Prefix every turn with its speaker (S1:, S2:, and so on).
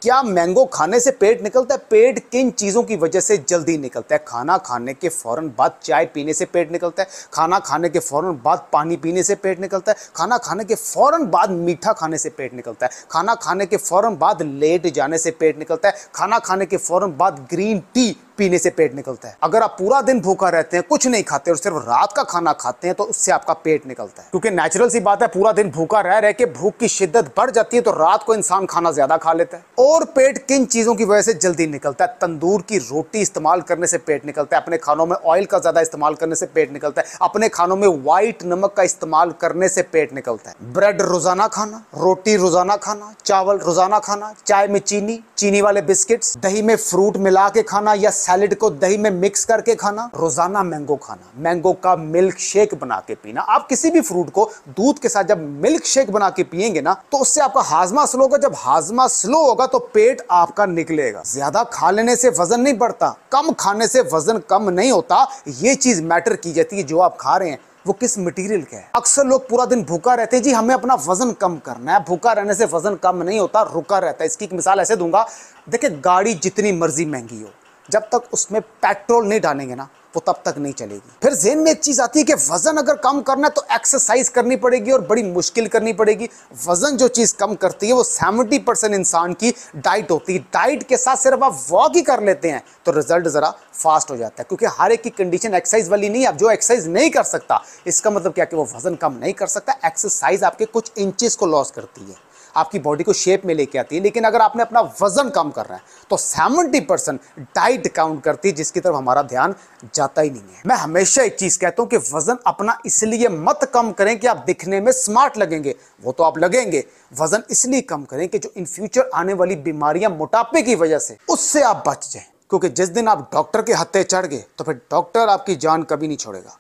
S1: क्या मैंगो खाने से पेट निकलता है? पेट किन चीज़ों की वजह से जल्दी निकलता है? खाना खाने के फौरन बाद चाय पीने से पेट निकलता है, खाना खाने के फौरन बाद पानी पीने से पेट निकलता है, खाना खाने के फौरन बाद मीठा खाने से पेट निकलता है, खाना खाने के फौरन बाद लेट जाने से पेट निकलता है, खाना खाने के फौरन बाद ग्रीन टी पीने से पेट निकलता है। अगर आप पूरा दिन भूखा रहते हैं, कुछ नहीं खाते और सिर्फ रात का खाना खाते हैं तो उससे आपका पेट निकलता है। क्योंकि नेचुरल सी बात है, पूरा दिन भूखा रह के भूख की शिद्दत बढ़ जाती है तो रात को इंसान खाना ज्यादा खा लेता है। और पेट किन चीजों की वजह से जल्दी निकलता है? तंदूर की रोटी इस्तेमाल करने से पेट निकलता है, अपने खानों में ऑयल का ज्यादा इस्तेमाल करने से पेट निकलता है, अपने खानों में व्हाइट नमक का इस्तेमाल करने से पेट निकलता है। ब्रेड रोजाना खाना, रोटी रोजाना खाना, चावल रोजाना खाना, चाय में चीनी वाले बिस्किट्स, दही में फ्रूट मिला के खाना या सैलेड को दही में मिक्स करके खाना, रोजाना मैंगो खाना, मैंगो का मिल्क शेक बना के पीना। आप किसी भी फ्रूट को दूध के साथ जब मिल्क शेक बना के पिएंगे ना तो उससे आपका हाजमा स्लो होगा। जब हाजमा स्लो होगा तो पेट आपका निकलेगा। ज्यादा खा लेने से वजन नहीं बढ़ता, कम खाने से वजन कम नहीं होता। ये चीज मैटर की जाती है जो आप खा रहे हैं वो किस मटेरियल का है। अक्सर लोग पूरा दिन भूखा रहते हैं, जी हमें अपना वजन कम करना है। भूखा रहने से वजन कम नहीं होता, रुका रहता है। इसकी एक मिसाल ऐसे दूंगा, देखिए गाड़ी जितनी मर्जी महंगी हो, जब तक उसमें पेट्रोल नहीं डालेंगे ना वो तब तक नहीं चलेगी। फिर ज़हन में एक चीज आती है कि वजन अगर कम करना है तो एक्सरसाइज करनी पड़ेगी और बड़ी मुश्किल करनी पड़ेगी। वजन जो चीज कम करती है वो 70% इंसान की डाइट होती है। डाइट के साथ सिर्फ आप वॉक ही कर लेते हैं तो रिजल्ट जरा फास्ट हो जाता है, क्योंकि हर एक की कंडीशन एक्सरसाइज वाली नहीं है। आप जो एक्सरसाइज नहीं कर सकता इसका मतलब क्या कि वो वजन कम नहीं कर सकता। एक्सरसाइज आपके कुछ इंचेस को लॉस करती है, आपकी बॉडी को शेप में लेके आती है। लेकिन अगर आपने अपना वजन कम कर रहा है तो 70% डाइट काउंट करती है, जिसकी तरफ हमारा ध्यान जाता ही नहीं है। मैं हमेशा एक चीज कहता हूं कि वजन अपना इसलिए मत कम करें कि आप दिखने में स्मार्ट लगेंगे, वो तो आप लगेंगे। वजन इसलिए कम करें कि जो इन फ्यूचर आने वाली बीमारियां मोटापे की वजह से उससे आप बच जाएं। क्योंकि जिस दिन आप डॉक्टर के हत्थे चढ़ गए तो फिर डॉक्टर आपकी जान कभी नहीं छोड़ेगा।